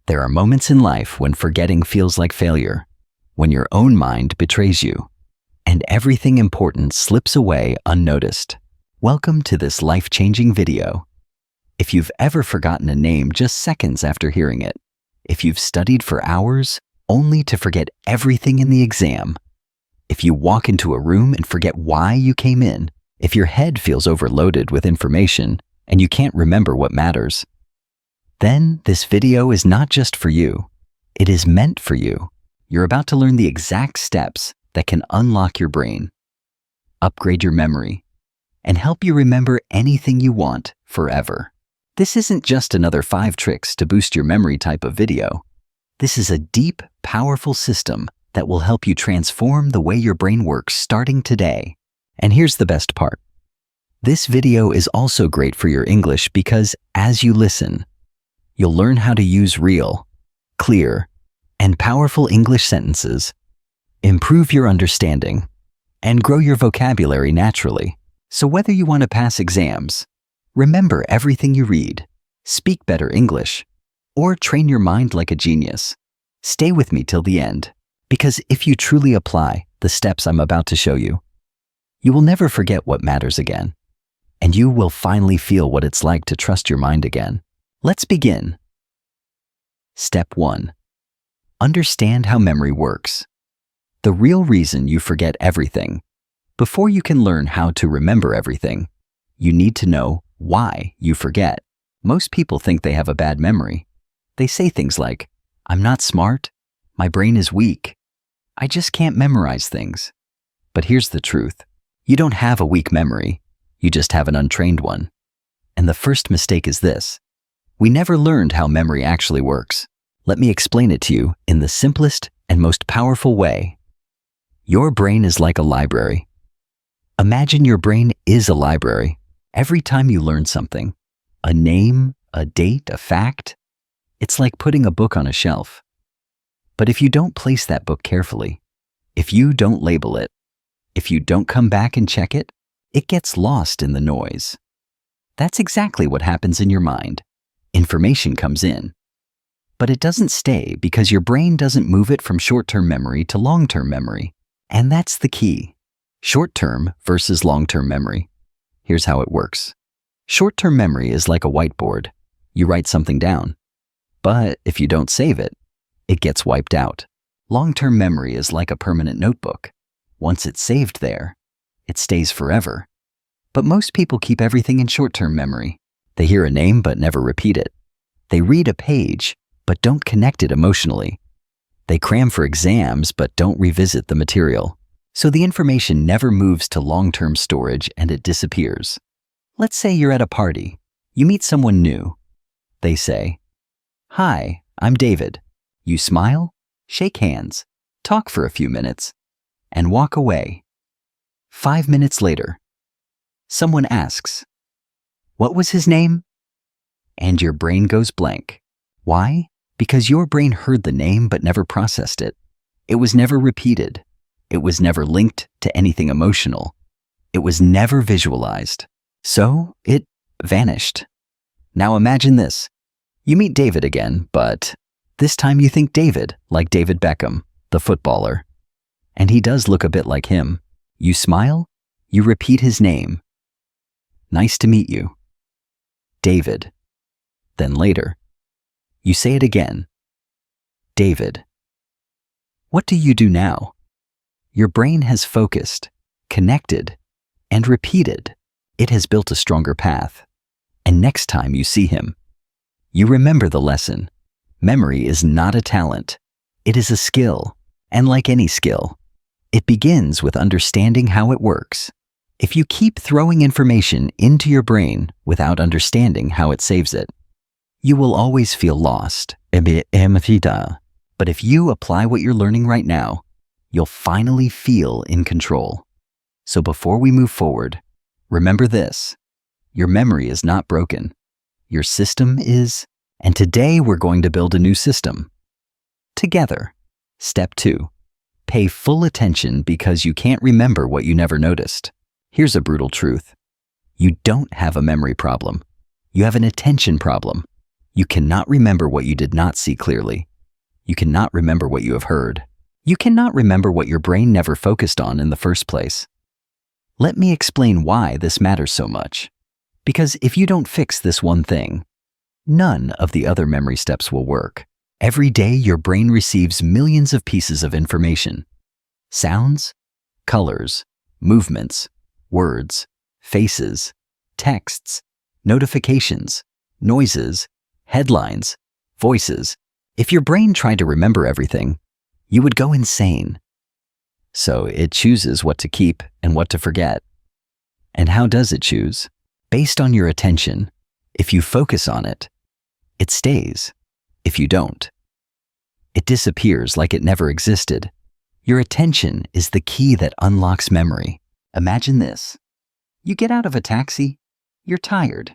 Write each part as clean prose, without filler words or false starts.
There are moments in life when forgetting feels like failure, when your own mind betrays you, and everything important slips away unnoticed. Welcome to this life-changing video. If you've ever forgotten a name just seconds after hearing it, if you've studied for hours only to forget everything in the exam, if you walk into a room and forget why you came in, if your head feels overloaded with information and you can't remember what matters, then this video is not just for you. It is meant for you. You're about to learn the exact steps that can unlock your brain, upgrade your memory, and help you remember anything you want forever. This isn't just another 5 tricks to boost your memory type of video. This is a deep, powerful system that will help you transform the way your brain works starting today. And here's the best part. This video is also great for your English because as you listen, you'll learn how to use real, clear, and powerful English sentences, improve your understanding, and grow your vocabulary naturally. So whether you want to pass exams, remember everything you read, speak better English, or train your mind like a genius, stay with me till the end, because if you truly apply the steps I'm about to show you, you will never forget what matters again, and you will finally feel what it's like to trust your mind again. Let's begin. Step 1. Understand how memory works. The real reason you forget everything. Before you can learn how to remember everything, you need to know why you forget. Most people think they have a bad memory. They say things like, "I'm not smart, my brain is weak, I just can't memorize things." But here's the truth. You don't have a weak memory, you just have an untrained one. And the first mistake is this. We never learned how memory actually works. Let me explain it to you in the simplest and most powerful way. Your brain is like a library. Imagine your brain is a library. Every time you learn something, a name, a date, a fact, it's like putting a book on a shelf. But if you don't place that book carefully, if you don't label it, if you don't come back and check it, it gets lost in the noise. That's exactly what happens in your mind. Information comes in, but it doesn't stay because your brain doesn't move it from short-term memory to long-term memory. And that's the key. Short-term versus long-term memory. Here's how it works. Short-term memory is like a whiteboard. You write something down, but if you don't save it, it gets wiped out. Long-term memory is like a permanent notebook. Once it's saved there, it stays forever. But most people keep everything in short-term memory. They hear a name but never repeat it. They read a page but don't connect it emotionally. They cram for exams but don't revisit the material. So the information never moves to long-term storage and it disappears. Let's say you're at a party. You meet someone new. They say, "Hi, I'm David." You smile, shake hands, talk for a few minutes, and walk away. 5 minutes later, someone asks, "What was his name?" And your brain goes blank. Why? Because your brain heard the name but never processed it. It was never repeated. It was never linked to anything emotional. It was never visualized. So it vanished. Now imagine this. You meet David again, but this time you think David like David Beckham, the footballer. And he does look a bit like him. You smile, you repeat his name. "Nice to meet you, David." Then later, you say it again, "David." What do you do now? Your brain has focused, connected, and repeated. It has built a stronger path. And next time you see him, you remember the lesson. Memory is not a talent. It is a skill. And like any skill, it begins with understanding how it works. If you keep throwing information into your brain without understanding how it saves it, you will always feel lost. But if you apply what you're learning right now, you'll finally feel in control. So before we move forward, remember this. Your memory is not broken. Your system is, and today we're going to build a new system. Together. Step 2. Pay full attention because you can't remember what you never noticed. Here's a brutal truth. You don't have a memory problem. You have an attention problem. You cannot remember what you did not see clearly. You cannot remember what you have heard. You cannot remember what your brain never focused on in the first place. Let me explain why this matters so much. Because if you don't fix this one thing, none of the other memory steps will work. Every day, your brain receives millions of pieces of information. Sounds, colors, movements, words, faces, texts, notifications, noises, headlines, voices. If your brain tried to remember everything, you would go insane. So it chooses what to keep and what to forget. And how does it choose? Based on your attention. If you focus on it, it stays. If you don't, it disappears like it never existed. Your attention is the key that unlocks memory. Imagine this. You get out of a taxi, you're tired.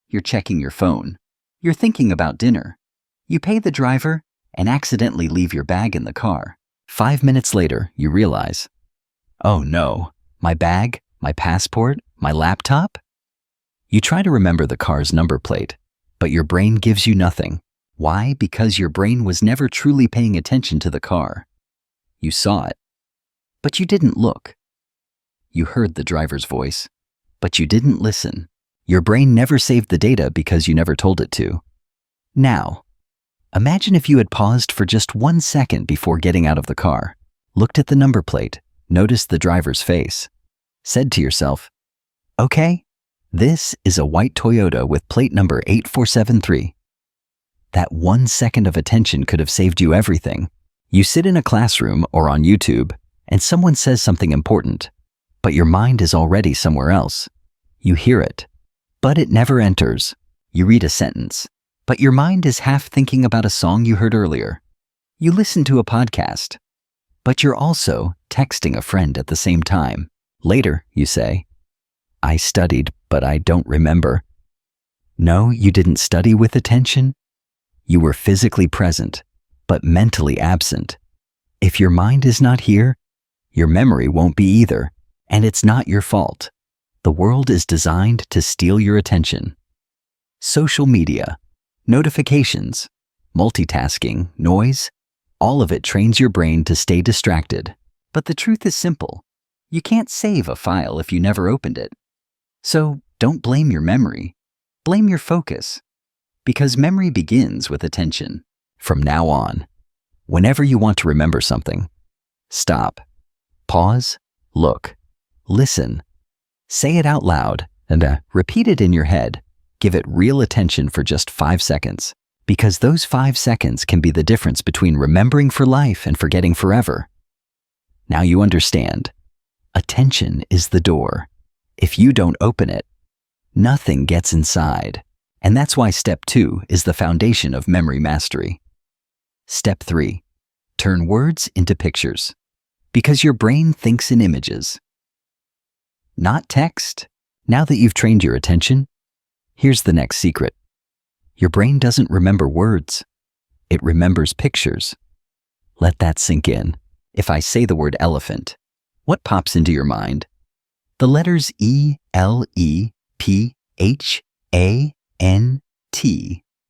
You're checking your phone. You're thinking about dinner. You pay the driver and accidentally leave your bag in the car. 5 minutes later, you realize, oh no, my bag, my passport, my laptop? You try to remember the car's number plate, but your brain gives you nothing. Why? Because your brain was never truly paying attention to the car. You saw it, but you didn't look. You heard the driver's voice, but you didn't listen. Your brain never saved the data because you never told it to. Now, imagine if you had paused for just 1 second before getting out of the car, looked at the number plate, noticed the driver's face, said to yourself, okay, this is a white Toyota with plate number 8473. That 1 second of attention could have saved you everything. You sit in a classroom or on YouTube, and someone says something important, but your mind is already somewhere else. You hear it, but it never enters. You read a sentence, but your mind is half thinking about a song you heard earlier. You listen to a podcast, but you're also texting a friend at the same time. Later, you say, I studied, but I don't remember. No, you didn't study with attention. You were physically present, but mentally absent. If your mind is not here, your memory won't be either, and it's not your fault. The world is designed to steal your attention. Social media, notifications, multitasking, noise, all of it trains your brain to stay distracted. But the truth is simple. You can't save a file if you never opened it. So don't blame your memory. Blame your focus. Because memory begins with attention. From now on, whenever you want to remember something, stop, pause, look, listen, say it out loud, and repeat it in your head. Give it real attention for just 5 seconds, because those 5 seconds can be the difference between remembering for life and forgetting forever. Now you understand. Attention is the door. If you don't open it, nothing gets inside. And that's why step 2 is the foundation of memory mastery. Step 3, turn words into pictures. Because your brain thinks in images, not text. Now that you've trained your attention, here's the next secret. Your brain doesn't remember words. It remembers pictures. Let that sink in. If I say the word elephant, what pops into your mind? The letters E-L-E-P-H-A-N-T.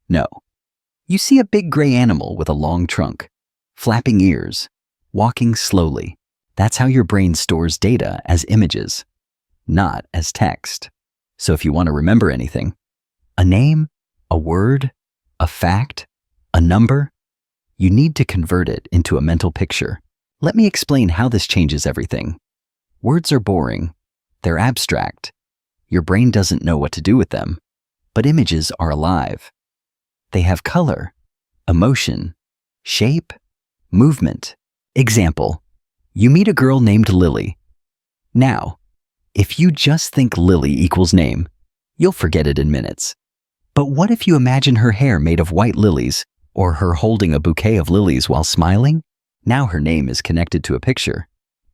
No. You see a big gray animal with a long trunk, flapping ears, walking slowly. That's how your brain stores data as images, not as text. So if you want to remember anything, a name, a word, a fact, a number, you need to convert it into a mental picture. Let me explain how this changes everything. Words are boring. They're abstract. Your brain doesn't know what to do with them. But images are alive. They have color, emotion, shape, movement. Example, you meet a girl named Lily. Now, if you just think Lily equals name, you'll forget it in minutes. But what if you imagine her hair made of white lilies, or her holding a bouquet of lilies while smiling? Now her name is connected to a picture.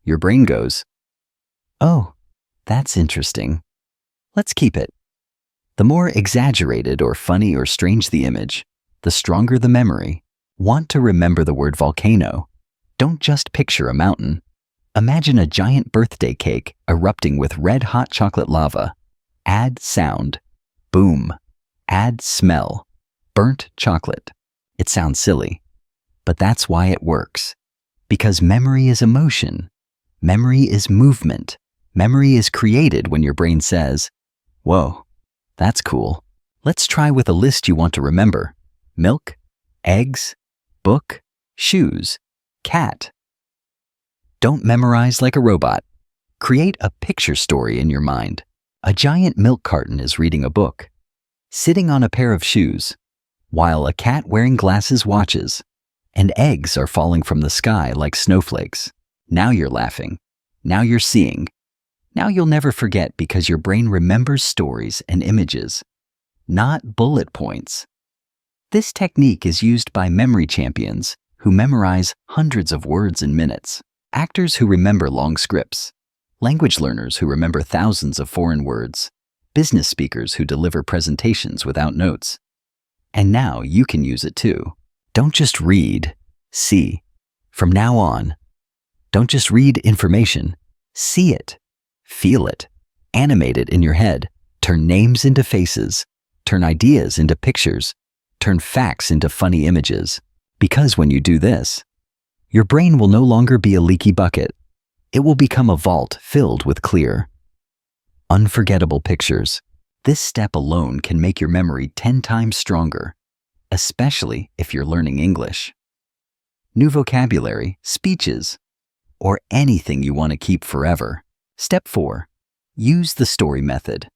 Your brain goes, oh, that's interesting. Let's keep it. The more exaggerated or funny or strange the image, the stronger the memory. Want to remember the word volcano? Don't just picture a mountain. Imagine a giant birthday cake erupting with red-hot chocolate lava. Add sound. Boom. Add smell. burnt chocolate. It sounds silly, but that's why it works. Because memory is emotion. Memory is movement. Memory is created when your brain says, "Whoa, that's cool. Let's try with a list you want to remember. Milk, eggs, book, shoes, cat." Don't memorize like a robot. Create a picture story in your mind. A giant milk carton is reading a book, sitting on a pair of shoes, while a cat wearing glasses watches, and eggs are falling from the sky like snowflakes. Now you're laughing. Now you're seeing. Now you'll never forget because your brain remembers stories and images, not bullet points. This technique is used by memory champions who memorize hundreds of words in minutes, actors who remember long scripts, language learners who remember thousands of foreign words, business speakers who deliver presentations without notes. And now you can use it too. Don't just read, see. From now on, don't just read information, see it, feel it, animate it in your head, turn names into faces, turn ideas into pictures, turn facts into funny images. Because when you do this, your brain will no longer be a leaky bucket. It will become a vault filled with clear, unforgettable pictures. This step alone can make your memory 10 times stronger, especially if you're learning English, new vocabulary, speeches, or anything you want to keep forever. Step 4. Use the story method.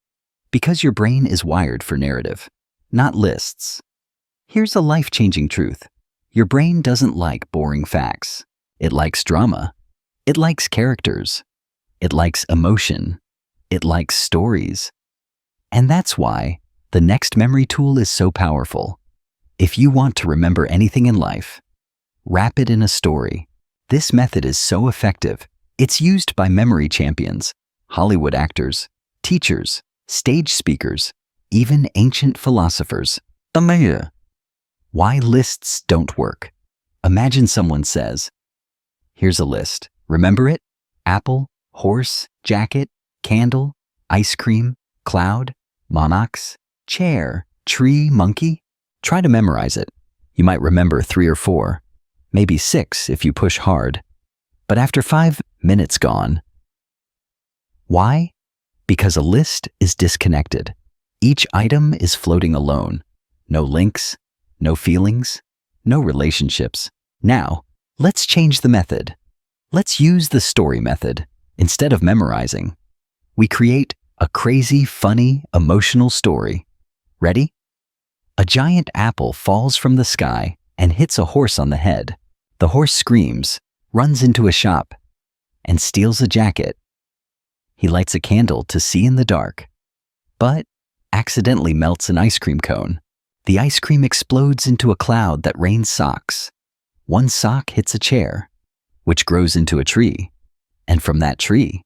Because your brain is wired for narrative, not lists. Here's a life-changing truth. Your brain doesn't like boring facts. It likes drama. It likes characters. It likes emotion. It likes stories. And that's why the next memory tool is so powerful. If you want to remember anything in life, wrap it in a story. This method is so effective. It's used by memory champions, Hollywood actors, teachers, stage speakers, even ancient philosophers. Why lists don't work. Imagine someone says, "Here's a list. Remember it? Apple, horse, jacket, candle, ice cream, cloud, monarchs, chair, tree, monkey." Try to memorize it. You might remember 3 or 4, maybe 6 if you push hard. But after 5 minutes gone. Why? Because a list is disconnected. Each item is floating alone. No links, no feelings, no relationships. Now, let's change the method. Let's use the story method. Instead of memorizing, we create a crazy, funny, emotional story. Ready? A giant apple falls from the sky and hits a horse on the head. The horse screams, runs into a shop, and steals a jacket. He lights a candle to see in the dark, but accidentally melts an ice cream cone. The ice cream explodes into a cloud that rains socks. One sock hits a chair, which grows into a tree. And from that tree,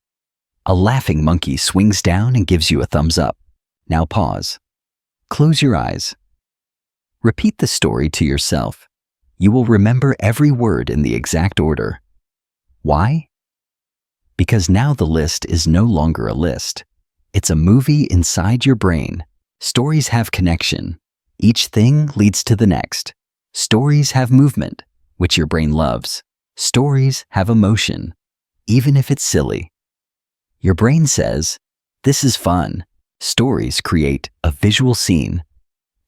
a laughing monkey swings down and gives you a thumbs up. Now pause. Close your eyes. Repeat the story to yourself. You will remember every word in the exact order. Why? Because now the list is no longer a list. It's a movie inside your brain. Stories have connection. Each thing leads to the next. Stories have movement, which your brain loves. Stories have emotion, even if it's silly. Your brain says, "This is fun." Stories create a visual scene.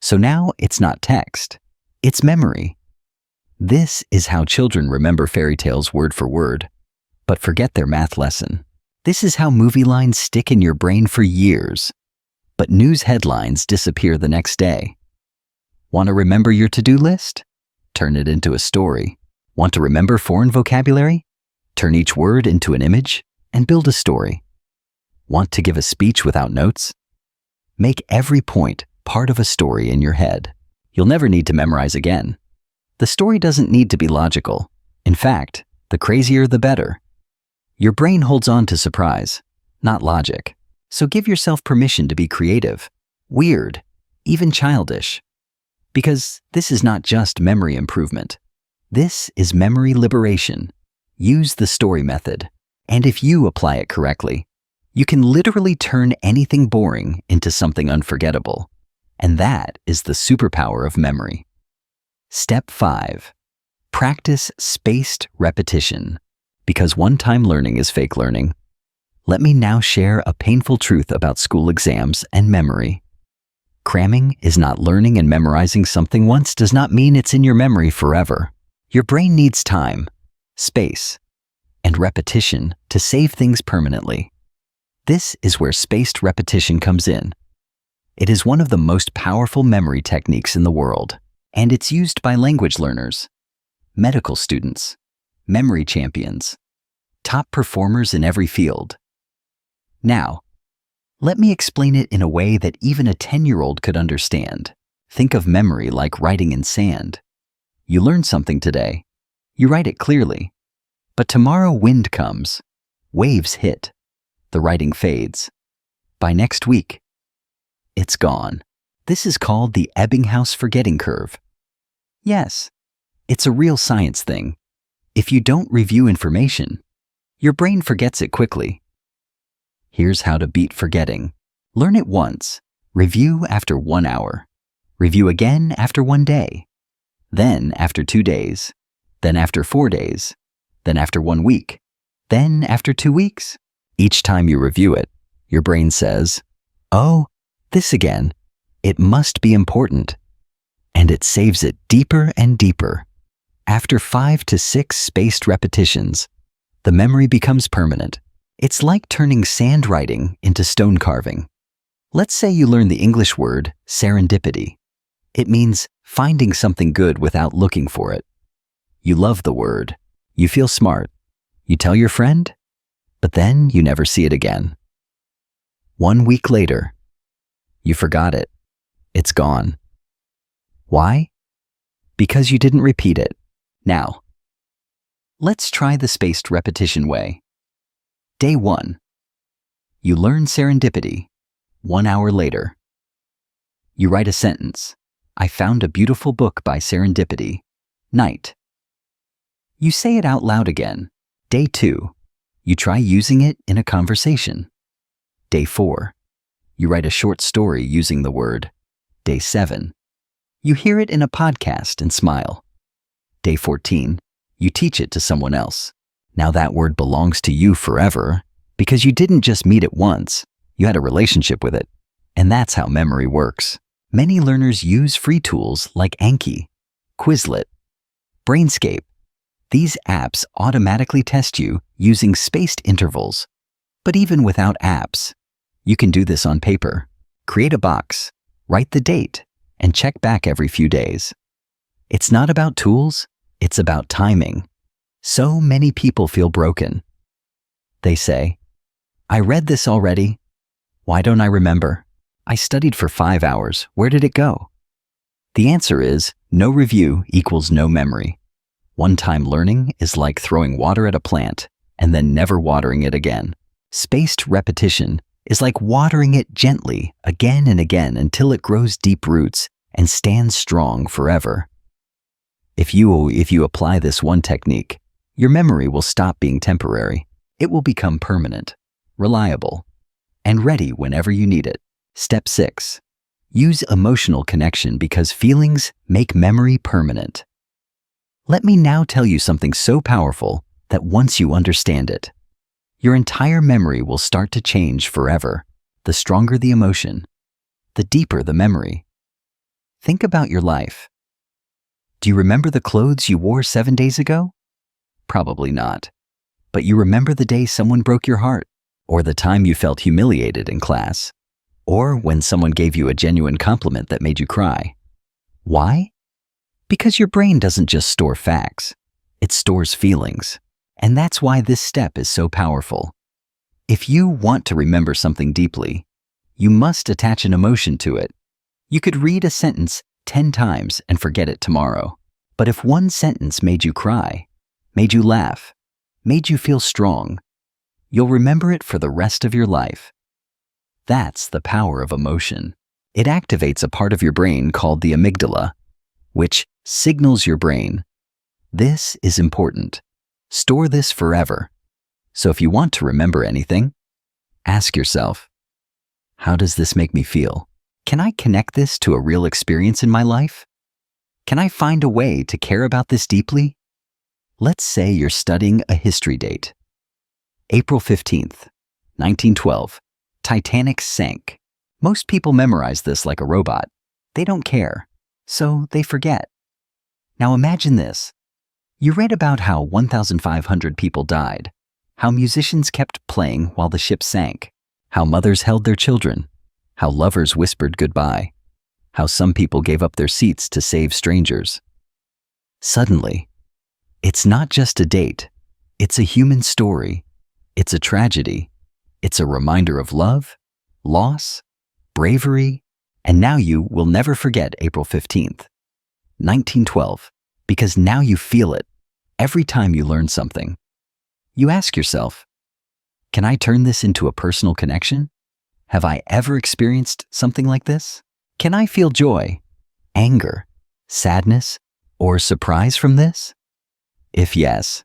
So now it's not text, it's memory. This is how children remember fairy tales word for word, but forget their math lesson. This is how movie lines stick in your brain for years, but news headlines disappear the next day. Want to remember your to-do list? Turn it into a story. Want to remember foreign vocabulary? Turn each word into an image and build a story. Want to give a speech without notes? Make every point part of a story in your head. You'll never need to memorize again. The story doesn't need to be logical. In fact, the crazier the better. Your brain holds on to surprise, not logic. So give yourself permission to be creative, weird, even childish. Because this is not just memory improvement. This is memory liberation. Use the story method. And if you apply it correctly, you can literally turn anything boring into something unforgettable. And that is the superpower of memory. Step 5. Practice spaced repetition. Because one-time learning is fake learning. Let me now share a painful truth about school exams and memory. Cramming is not learning, and memorizing something once does not mean it's in your memory forever. Your brain needs time, space, and repetition to save things permanently. This is where spaced repetition comes in. It is one of the most powerful memory techniques in the world, and it's used by language learners, medical students, memory champions, top performers in every field. Now, let me explain it in a way that even a 10-year-old could understand. Think of memory like writing in sand. You learn something today, you write it clearly, but tomorrow wind comes, waves hit, the writing fades. By next week, it's gone. This is called the Ebbinghaus forgetting curve. Yes, it's a real science thing. If you don't review information, your brain forgets it quickly. Here's how to beat forgetting. Learn it once, review after 1 hour, review again after 1 day, then after 2 days, then after 4 days, then after 1 week, then after 2 weeks. Each time you review it, your brain says, "Oh, this again. It must be important." And it saves it deeper and deeper. After 5 to 6 spaced repetitions, the memory becomes permanent. It's like turning sand writing into stone carving. Let's say you learn the English word serendipity. It means finding something good without looking for it. You love the word. You feel smart. You tell your friend, but then you never see it again. 1 week later, you forgot it. It's gone. Why? Because you didn't repeat it. Now, let's try the spaced repetition way. Day 1. You learn serendipity. 1 hour later, you write a sentence. I found a beautiful book by serendipity. Night. You say it out loud again. Day 2. You try using it in a conversation. Day 4. You write a short story using the word. Day 7. You hear it in a podcast and smile. Day 14. You teach it to someone else. Now that word belongs to you forever because you didn't just meet it once, you had a relationship with it. And that's how memory works. Many learners use free tools like Anki, Quizlet, Brainscape. These apps automatically test you using spaced intervals. But even without apps, you can do this on paper. Create a box, write the date, and check back every few days. It's not about tools, it's about timing. So many people feel broken. They say, "I read this already. Why don't I remember? I studied for 5 hours. Where did it go?" The answer is, no review equals no memory. One-time learning is like throwing water at a plant and then never watering it again. Spaced repetition is like watering it gently again and again until it grows deep roots and stands strong forever. If you apply this one technique, your memory will stop being temporary. It will become permanent, reliable, and ready whenever you need it. Step 6. Use emotional connection because feelings make memory permanent. Let me now tell you something so powerful that once you understand it, your entire memory will start to change forever. The stronger the emotion, the deeper the memory. Think about your life. Do you remember the clothes you wore 7 days ago? Probably not. But you remember the day someone broke your heart, or the time you felt humiliated in class, or when someone gave you a genuine compliment that made you cry. Why? Because your brain doesn't just store facts, it stores feelings. And that's why this step is so powerful. If you want to remember something deeply, you must attach an emotion to it. You could read a sentence 10 times and forget it tomorrow. But if one sentence made you cry, made you laugh, made you feel strong, you'll remember it for the rest of your life. That's the power of emotion. It activates a part of your brain called the amygdala, which signals your brain, "This is important. Store this forever." So if you want to remember anything, ask yourself, how does this make me feel? Can I connect this to a real experience in my life? Can I find a way to care about this deeply? Let's say you're studying a history date. April 15th, 1912, Titanic sank. Most people memorize this like a robot. They don't care, so they forget. Now imagine this. You read about how 1,500 people died, how musicians kept playing while the ship sank, how mothers held their children, how lovers whispered goodbye, how some people gave up their seats to save strangers. Suddenly, it's not just a date, it's a human story, it's a tragedy, it's a reminder of love, loss, bravery, and now you will never forget April 15th, 1912, because now you feel it every time you learn something. You ask yourself, can I turn this into a personal connection? Have I ever experienced something like this? Can I feel joy, anger, sadness, or surprise from this? If yes,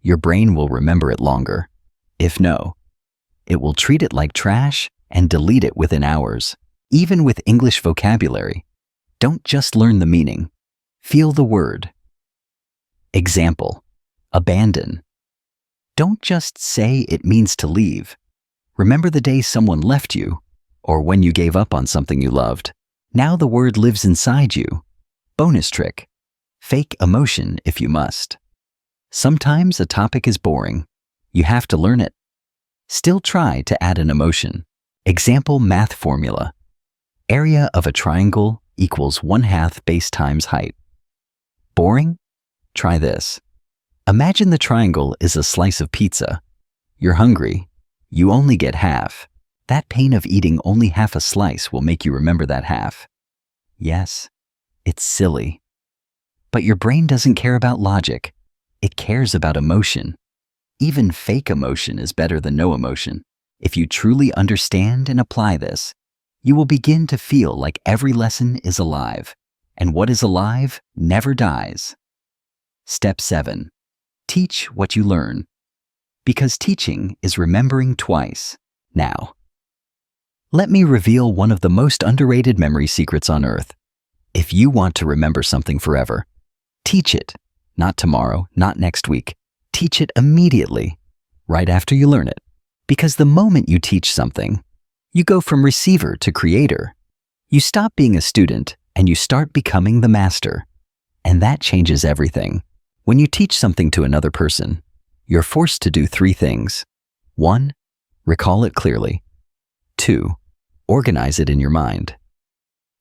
your brain will remember it longer. If no, it will treat it like trash and delete it within hours. Even with English vocabulary, don't just learn the meaning. Feel the word. Example, abandon. Don't just say it means to leave. Remember the day someone left you, or when you gave up on something you loved. Now the word lives inside you. Bonus trick, fake emotion if you must. Sometimes a topic is boring. You have to learn it. Still try to add an emotion. Example math formula. Area of a triangle equals 1/2 base times height. Boring? Try this. Imagine the triangle is a slice of pizza. You're hungry. You only get half. That pain of eating only half a slice will make you remember that half. Yes, it's silly. But your brain doesn't care about logic. It cares about emotion. Even fake emotion is better than no emotion. If you truly understand and apply this, you will begin to feel like every lesson is alive, and what is alive never dies. Step 7. Teach what you learn. Because teaching is remembering twice. Now, let me reveal one of the most underrated memory secrets on earth. If you want to remember something forever, teach it. Not tomorrow, not next week. Teach it immediately, right after you learn it. Because the moment you teach something, you go from receiver to creator. You stop being a student and you start becoming the master. And that changes everything. When you teach something to another person, you're forced to do 3 things. 1. Recall it clearly. 2. Organize it in your mind.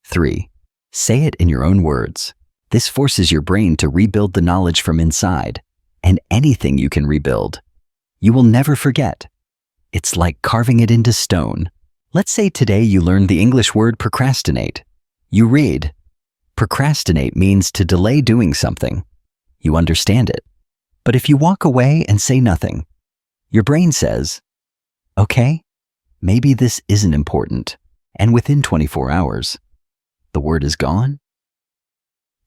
3. Say it in your own words. This forces your brain to rebuild the knowledge from inside, and anything you can rebuild, you will never forget. It's like carving it into stone. Let's say today you learned the English word procrastinate. You read, procrastinate means to delay doing something. You understand it. But if you walk away and say nothing, your brain says, okay, maybe this isn't important, and within 24 hours, the word is gone.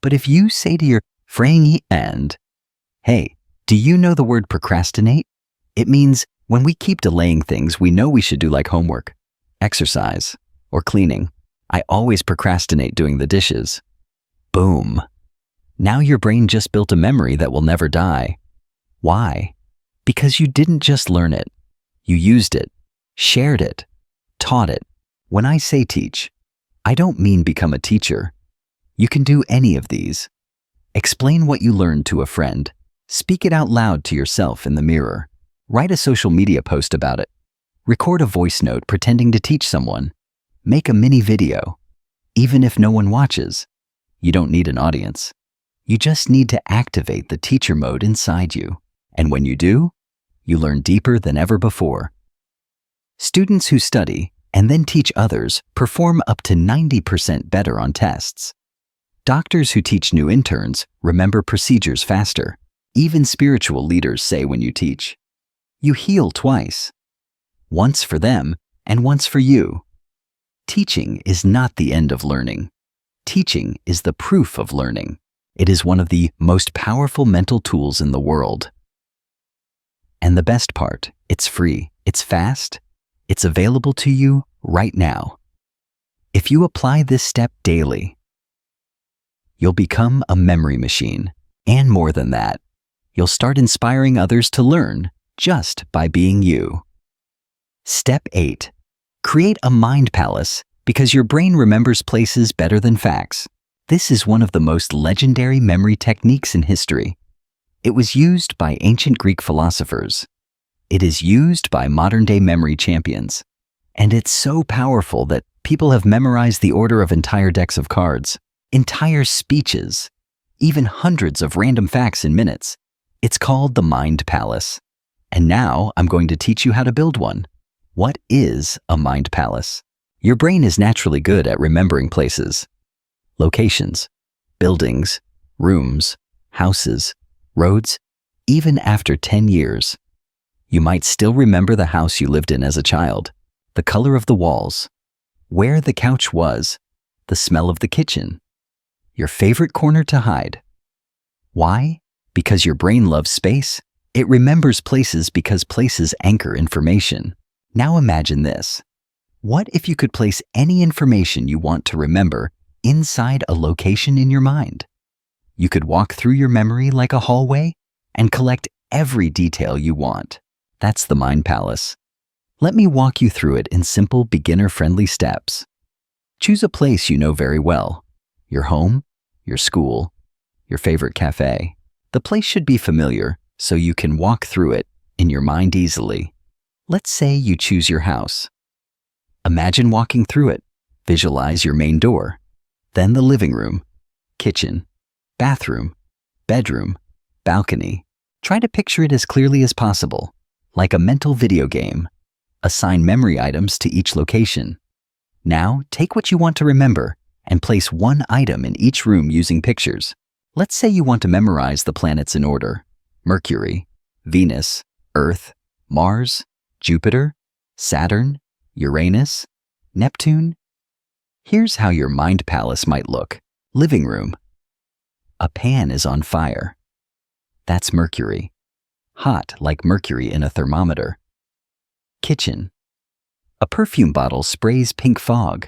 But if you say to your friend, hey, do you know the word procrastinate? It means when we keep delaying things we know we should do, like homework, exercise, or cleaning. I always procrastinate doing the dishes. Boom. Now your brain just built a memory that will never die. Why? Because you didn't just learn it. You used it, shared it, taught it. When I say teach, I don't mean become a teacher. You can do any of these. Explain what you learned to a friend. Speak it out loud to yourself in the mirror. Write a social media post about it. Record a voice note pretending to teach someone. Make a mini video. Even if no one watches, you don't need an audience. You just need to activate the teacher mode inside you. And when you do, you learn deeper than ever before. Students who study and then teach others perform up to 90% better on tests. Doctors who teach new interns remember procedures faster. Even spiritual leaders say when you teach, you heal twice. Once for them and once for you. Teaching is not the end of learning. Teaching is the proof of learning. It is one of the most powerful mental tools in the world. And the best part, it's free, it's fast, it's available to you right now. If you apply this step daily, you'll become a memory machine. And more than that, you'll start inspiring others to learn just by being you. Step 8. Create a mind palace because your brain remembers places better than facts. This is one of the most legendary memory techniques in history. It was used by ancient Greek philosophers. It is used by modern-day memory champions. And it's so powerful that people have memorized the order of entire decks of cards, entire speeches, even hundreds of random facts in minutes. It's called the Mind Palace. And now I'm going to teach you how to build one. What is a mind palace? Your brain is naturally good at remembering places, locations, buildings, rooms, houses, roads, even after 10 years. You might still remember the house you lived in as a child, the color of the walls, where the couch was, the smell of the kitchen, your favorite corner to hide. Why? Because your brain loves space. It remembers places because places anchor information. Now imagine this. What if you could place any information you want to remember inside a location in your mind? You could walk through your memory like a hallway and collect every detail you want. That's the Mind Palace. Let me walk you through it in simple, beginner-friendly steps. Choose a place you know very well. Your home, your school, your favorite cafe. The place should be familiar so you can walk through it in your mind easily. Let's say you choose your house. Imagine walking through it. Visualize your main door, then the living room, kitchen, bathroom, bedroom, balcony. Try to picture it as clearly as possible, like a mental video game. Assign memory items to each location. Now, take what you want to remember and place one item in each room using pictures. Let's say you want to memorize the planets in order: Mercury, Venus, Earth, Mars, Jupiter, Saturn, Uranus, Neptune. Here's how your mind palace might look. Living room. A pan is on fire. That's Mercury. Hot like mercury in a thermometer. Kitchen. A perfume bottle sprays pink fog.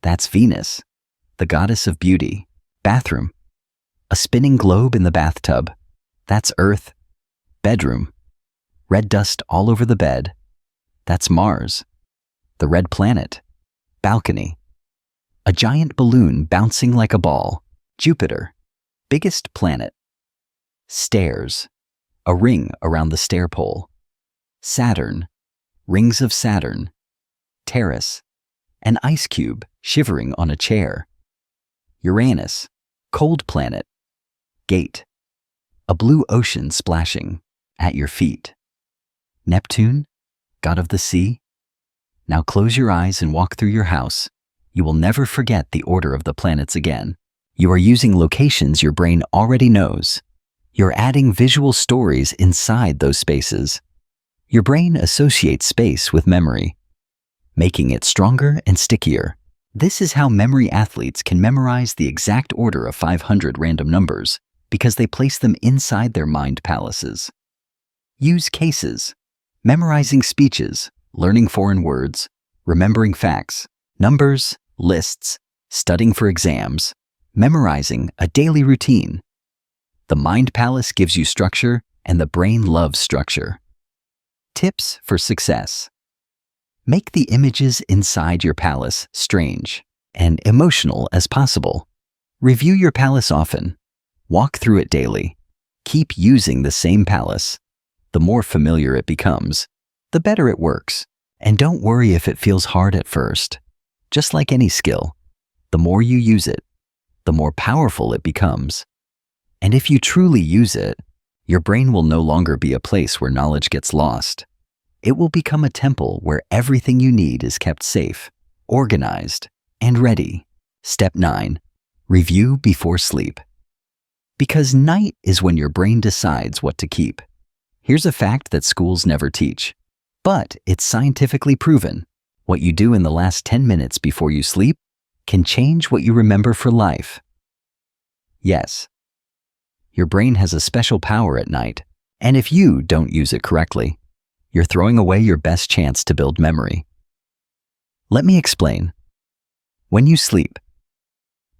That's Venus, the goddess of beauty. Bathroom. A spinning globe in the bathtub. That's Earth. Bedroom. Red dust all over the bed. That's Mars, the red planet. Balcony. A giant balloon bouncing like a ball. Jupiter, biggest planet. Stairs. A ring around the stair pole. Saturn, rings of Saturn. Terrace. An ice cube shivering on a chair. Uranus, cold planet. Gate. A blue ocean splashing at your feet. Neptune, god of the sea. Now close your eyes and walk through your house. You will never forget the order of the planets again. You are using locations your brain already knows. You're adding visual stories inside those spaces. Your brain associates space with memory, making it stronger and stickier. This is how memory athletes can memorize the exact order of 500 random numbers because they place them inside their mind palaces. Use cases. Memorizing speeches, learning foreign words, remembering facts, numbers, lists, studying for exams, memorizing a daily routine. The Mind Palace gives you structure, and the brain loves structure. Tips for success. Make the images inside your palace strange and emotional as possible. Review your palace often. Walk through it daily. Keep using the same palace. The more familiar it becomes, the better it works. And don't worry if it feels hard at first. Just like any skill, the more you use it, the more powerful it becomes. And if you truly use it, your brain will no longer be a place where knowledge gets lost. It will become a temple where everything you need is kept safe, organized, and ready. Step 9. Review before sleep. Because night is when your brain decides what to keep. Here's a fact that schools never teach, but it's scientifically proven. What you do in the last 10 minutes before you sleep can change what you remember for life. Yes, your brain has a special power at night, and if you don't use it correctly, you're throwing away your best chance to build memory. Let me explain. When you sleep,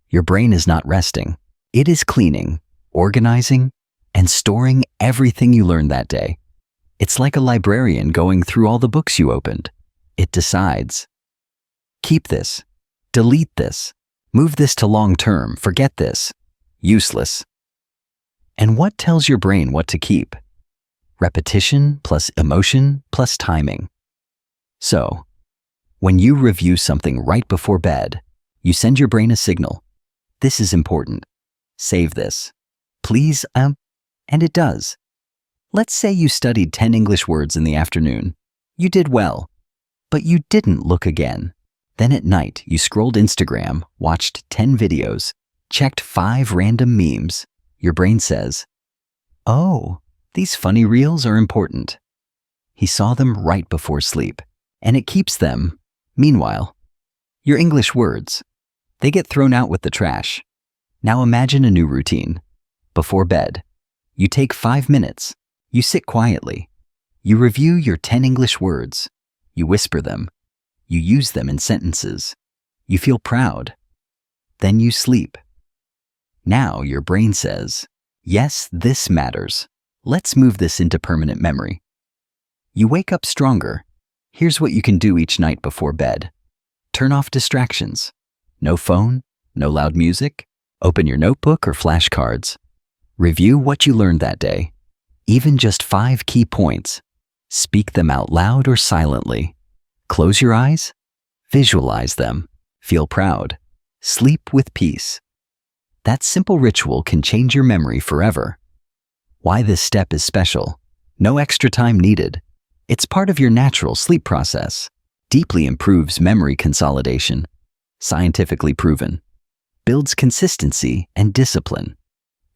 your brain is not resting. It is cleaning, organizing, and storing everything you learned that day. It's like a librarian going through all the books you opened. It decides, keep this, delete this, move this to long term, forget this, useless. And what tells your brain what to keep? Repetition plus emotion plus timing. So, when you review something right before bed, you send your brain a signal. This is important. Save this. Please, and it does. Let's say you studied 10 English words in the afternoon. You did well, but you didn't look again. Then at night, you scrolled Instagram, watched 10 videos, checked 5 random memes. Your brain says, oh, these funny reels are important. He saw them right before sleep, and it keeps them. Meanwhile, your English words, they get thrown out with the trash. Now imagine a new routine. Before bed, you take 5 minutes. You sit quietly. You review your 10 English words. You whisper them. You use them in sentences. You feel proud. Then you sleep. Now your brain says, yes, this matters. Let's move this into permanent memory. You wake up stronger. Here's what you can do each night before bed. Turn off distractions. No phone, no loud music. Open your notebook or flashcards. Review what you learned that day. Even just 5 key points. Speak them out loud or silently. Close your eyes. Visualize them. Feel proud. Sleep with peace. That simple ritual can change your memory forever. Why this step is special? No extra time needed. It's part of your natural sleep process. Deeply improves memory consolidation. Scientifically proven. Builds consistency and discipline.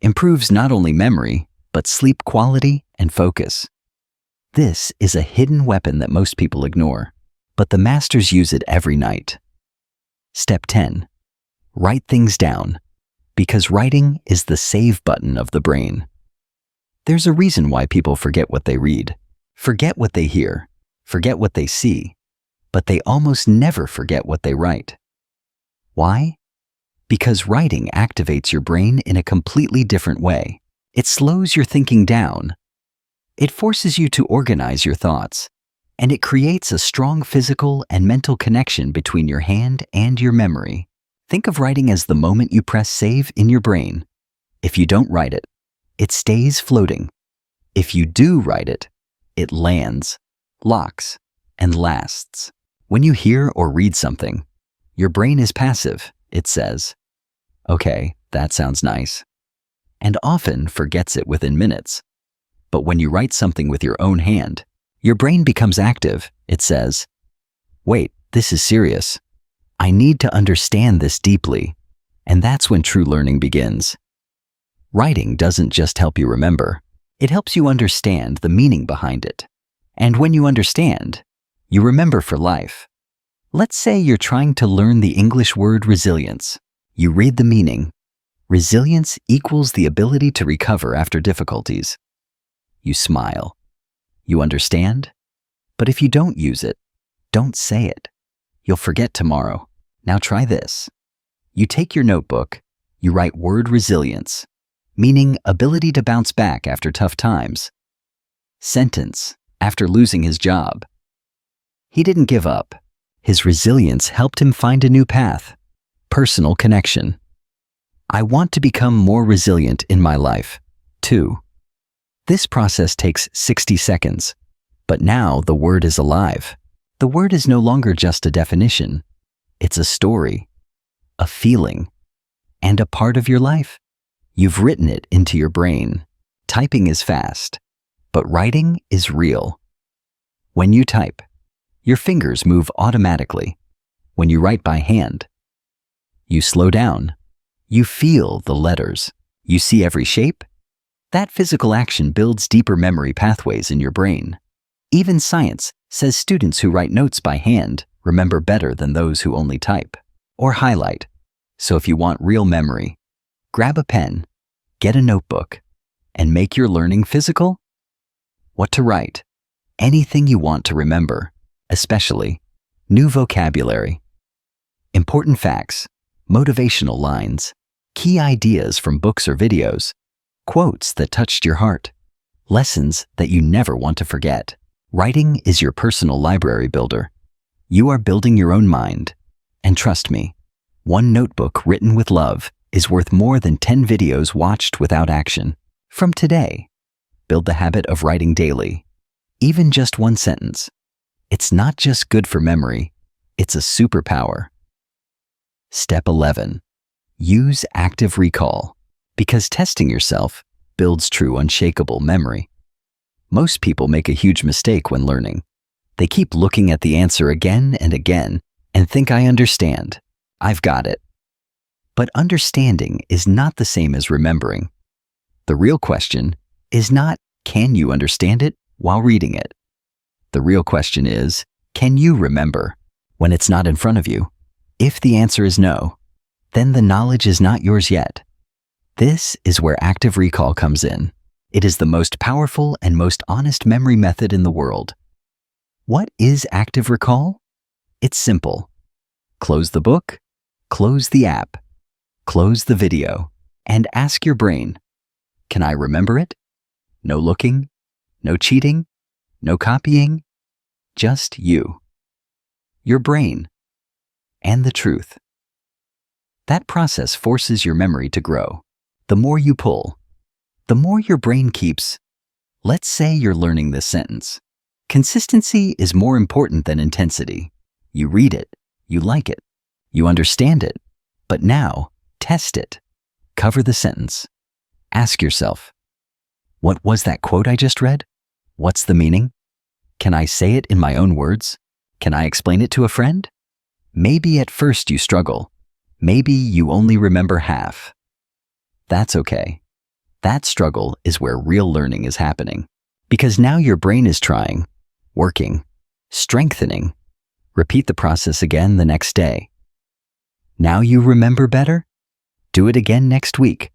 Improves not only memory, but sleep quality and focus. This is a hidden weapon that most people ignore, but the masters use it every night. Step 10. Write things down, because writing is the save button of the brain. There's a reason why people forget what they read, forget what they hear, forget what they see, but they almost never forget what they write. Why? Because writing activates your brain in a completely different way. It slows your thinking down. It forces you to organize your thoughts, and it creates a strong physical and mental connection between your hand and your memory. Think of writing as the moment you press save in your brain. If you don't write it, it stays floating. If you do write it, it lands, locks, and lasts. When you hear or read something, your brain is passive. It says, okay, that sounds nice, and often forgets it within minutes. But when you write something with your own hand, your brain becomes active. It says, wait, this is serious. I need to understand this deeply. And that's when true learning begins. Writing doesn't just help you remember. It helps you understand the meaning behind it. And when you understand, you remember for life. Let's say you're trying to learn the English word resilience. You read the meaning. Resilience equals the ability to recover after difficulties. You smile. You understand? But if you don't use it, don't say it. You'll forget tomorrow. Now try this. You take your notebook, you write word resilience, meaning ability to bounce back after tough times. Sentence, after losing his job. He didn't give up. His resilience helped him find a new path. Personal connection. I want to become more resilient in my life. 2. This process takes 60 seconds, but now the word is alive. The word is no longer just a definition. It's a story, a feeling, and a part of your life. You've written it into your brain. Typing is fast, but writing is real. When you type, your fingers move automatically. When you write by hand, you slow down. You feel the letters. You see every shape. That physical action builds deeper memory pathways in your brain. Even science says students who write notes by hand remember better than those who only type or highlight. So if you want real memory, grab a pen, get a notebook, and make your learning physical. What to write? Anything you want to remember, especially new vocabulary. Important facts, motivational lines, key ideas from books or videos, quotes that touched your heart, lessons that you never want to forget. Writing is your personal library builder. You are building your own mind. And trust me, one notebook written with love is worth more than 10 videos watched without action. From today, build the habit of writing daily, even just one sentence. It's not just good for memory, it's a superpower. Step 11. Use active recall, because testing yourself builds true unshakable memory. Most people make a huge mistake when learning. They keep looking at the answer again and again and think, I understand, I've got it. But understanding is not the same as remembering. The real question is not, can you understand it while reading it? The real question is, can you remember when it's not in front of you? If the answer is no, then the knowledge is not yours yet. This is where active recall comes in. It is the most powerful and most honest memory method in the world. What is active recall? It's simple. Close the book, close the app, close the video, and ask your brain, can I remember it? No looking, no cheating, no copying, just you, your brain, and the truth. That process forces your memory to grow. The more you pull, the more your brain keeps. Let's say you're learning this sentence. Consistency is more important than intensity. You read it, you like it, you understand it, but now test it. Cover the sentence. Ask yourself, what was that quote I just read? What's the meaning? Can I say it in my own words? Can I explain it to a friend? Maybe at first you struggle. Maybe you only remember half. That's okay. That struggle is where real learning is happening. Because now your brain is trying, working, strengthening. Repeat the process again the next day. Now you remember better? Do it again next week.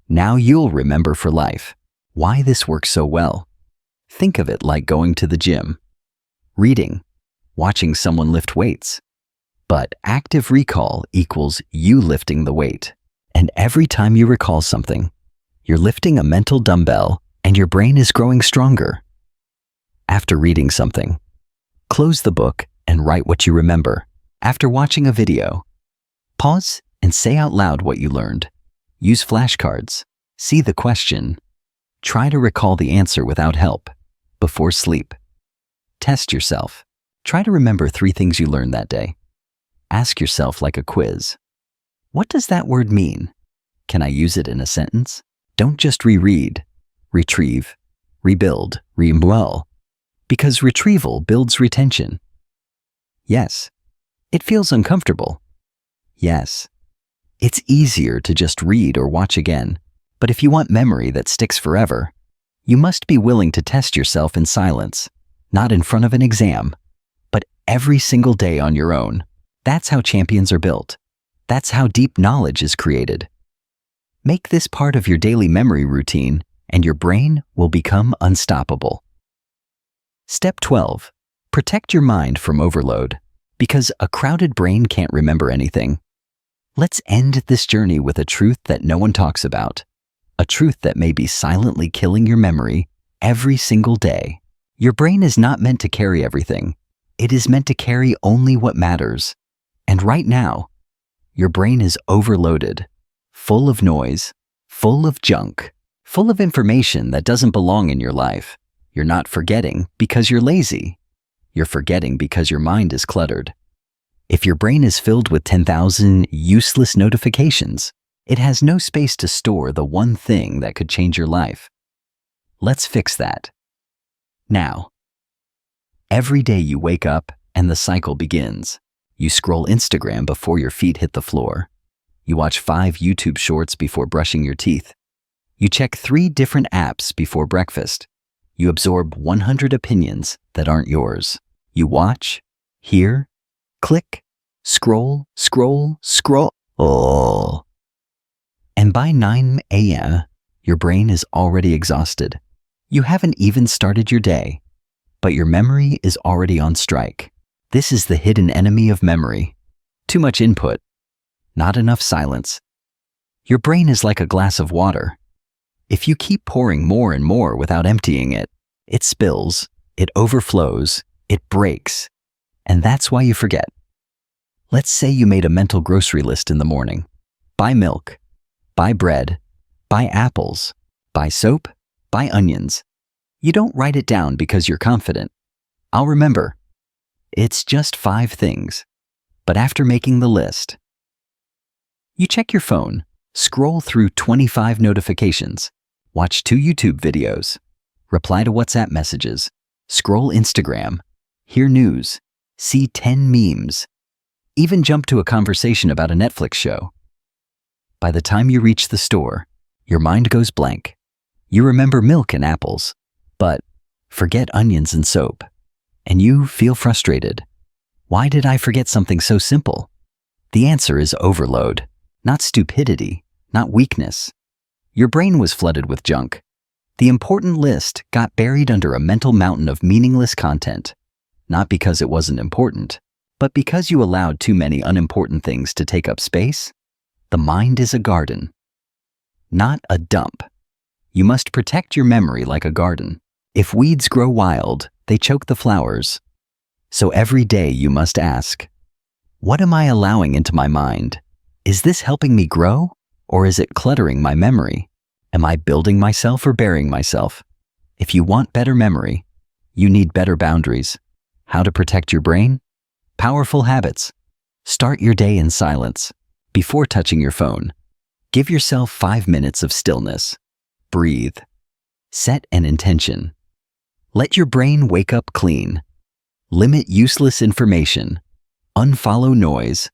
Now you'll remember for life why this works so well. Think of it like going to the gym, reading, watching someone lift weights. But active recall equals you lifting the weight. And every time you recall something, you're lifting a mental dumbbell and your brain is growing stronger. After reading something, close the book and write what you remember. After watching a video, pause and say out loud what you learned. Use flashcards. See the question. Try to recall the answer without help. Before sleep, test yourself. Try to remember 3 things you learned that day. Ask yourself like a quiz. What does that word mean? Can I use it in a sentence? Don't just reread. Retrieve, rebuild, re-dwell. Because retrieval builds retention. Yes, it feels uncomfortable. Yes, it's easier to just read or watch again. But if you want memory that sticks forever, you must be willing to test yourself in silence, not in front of an exam, but every single day on your own. That's how champions are built. That's how deep knowledge is created. Make this part of your daily memory routine, and your brain will become unstoppable. Step 12. Protect your mind from overload, because a crowded brain can't remember anything. Let's end this journey with a truth that no one talks about. A truth that may be silently killing your memory every single day. Your brain is not meant to carry everything. It is meant to carry only what matters. And right now, your brain is overloaded, full of noise, full of junk, full of information that doesn't belong in your life. You're not forgetting because you're lazy. You're forgetting because your mind is cluttered. If your brain is filled with 10,000 useless notifications, it has no space to store the one thing that could change your life. Let's fix that. Now, every day you wake up and the cycle begins. You scroll Instagram before your feet hit the floor. You watch 5 YouTube shorts before brushing your teeth. You check 3 different apps before breakfast. You absorb 100 opinions that aren't yours. You watch, hear, click, scroll. Oh. And by 9 a.m., your brain is already exhausted. You haven't even started your day, but your memory is already on strike. This is the hidden enemy of memory. Too much input, not enough silence. Your brain is like a glass of water. If you keep pouring more and more without emptying it, it spills, it overflows, it breaks, and that's why you forget. Let's say you made a mental grocery list in the morning. Buy milk, buy bread, buy apples, buy soap, buy onions. You don't write it down because you're confident. I'll remember. It's just 5 things. But after making the list, you check your phone, scroll through 25 notifications, watch 2 YouTube videos, reply to WhatsApp messages, scroll Instagram, hear news, see 10 memes, even jump to a conversation about a Netflix show. By the time you reach the store, your mind goes blank. You remember milk and apples, but forget onions and soap, and you feel frustrated. Why did I forget something so simple? The answer is overload, not stupidity, not weakness. Your brain was flooded with junk. The important list got buried under a mental mountain of meaningless content, not because it wasn't important, but because you allowed too many unimportant things to take up space. The mind is a garden, not a dump. You must protect your memory like a garden. If weeds grow wild, they choke the flowers. So every day you must ask, what am I allowing into my mind? Is this helping me grow, or is it cluttering my memory? Am I building myself or burying myself? If you want better memory, you need better boundaries. How to protect your brain? Powerful habits. Start your day in silence. Before touching your phone, give yourself 5 minutes of stillness. Breathe. Set an intention. Let your brain wake up clean. Limit useless information. Unfollow noise.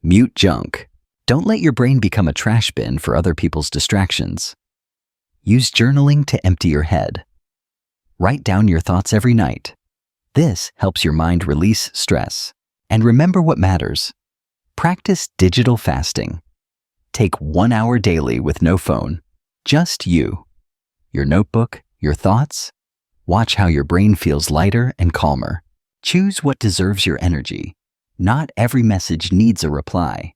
Mute junk. Don't let your brain become a trash bin for other people's distractions. Use journaling to empty your head. Write down your thoughts every night. This helps your mind release stress. And remember what matters. Practice digital fasting. Take 1 hour daily with no phone. Just you. Your notebook, your thoughts. Watch how your brain feels lighter and calmer. Choose what deserves your energy. Not every message needs a reply.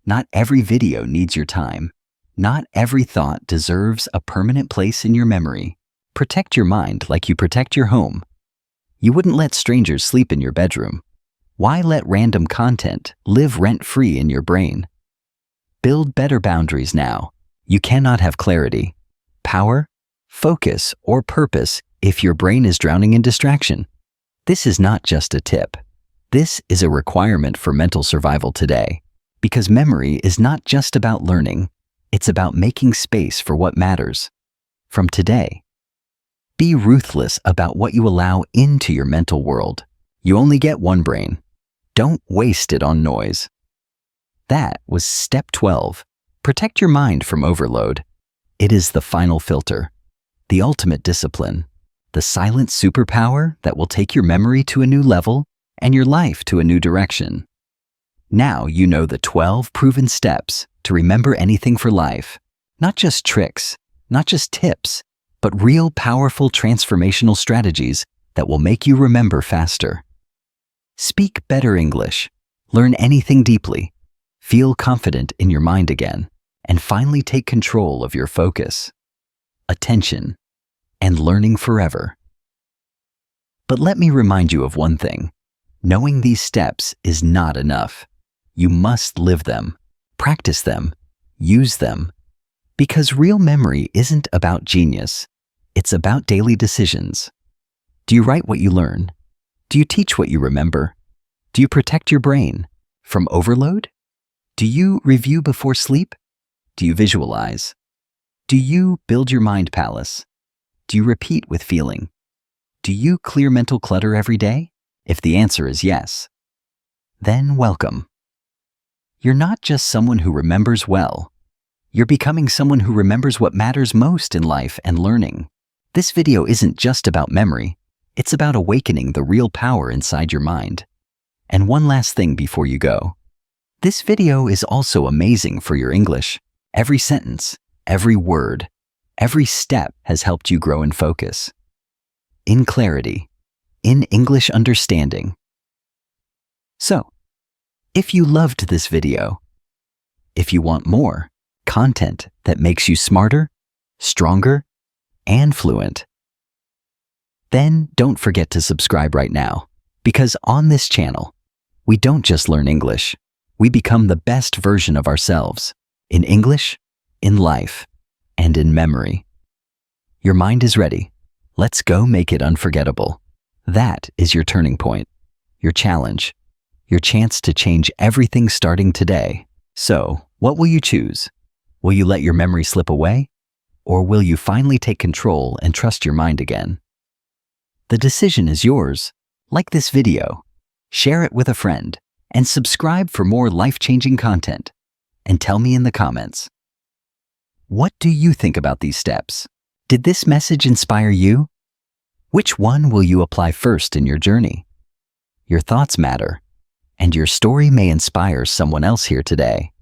Not every video needs your time. Not every thought deserves a permanent place in your memory. Protect your mind like you protect your home. You wouldn't let strangers sleep in your bedroom. Why let random content live rent-free in your brain? Build better boundaries now. You cannot have clarity, power, focus, or purpose if your brain is drowning in distraction. This is not just a tip. This is a requirement for mental survival today, because memory is not just about learning, it's about making space for what matters. From today, be ruthless about what you allow into your mental world. You only get one brain. Don't waste it on noise. That was step 12. Protect your mind from overload. It is the final filter, the ultimate discipline, the silent superpower that will take your memory to a new level and your life to a new direction. Now you know the 12 proven steps to remember anything for life. Not just tricks, not just tips, but real powerful transformational strategies that will make you remember faster. Speak better English, learn anything deeply, feel confident in your mind again, and finally take control of your focus, attention, and learning forever. But let me remind you of one thing. Knowing these steps is not enough. You must live them, practice them, use them. Because real memory isn't about genius. It's about daily decisions. Do you write what you learn? Do you teach what you remember? Do you protect your brain from overload? Do you review before sleep? Do you visualize? Do you build your mind palace? Do you repeat with feeling? Do you clear mental clutter every day? If the answer is yes, then welcome. You're not just someone who remembers well. You're becoming someone who remembers what matters most in life and learning. This video isn't just about memory. It's about awakening the real power inside your mind. And one last thing before you go. This video is also amazing for your English. Every sentence, every word, every step has helped you grow in focus, in clarity, in English understanding. So, If you loved this video, if you want more content that makes you smarter, stronger, and fluent, then don't forget to subscribe right now, because on this channel, we don't just learn English, we become the best version of ourselves in English, in life, and in memory. Your mind is ready. Let's go make it unforgettable. That is your turning point, your challenge, your chance to change everything starting today. So, what will you choose? Will you let your memory slip away? Or will you finally take control and trust your mind again? The decision is yours. Like this video, share it with a friend, and subscribe for more life-changing content. And tell me in the comments, what do you think about these steps? Did this message inspire you? Which one will you apply first in your journey? Your thoughts matter, and your story may inspire someone else here today.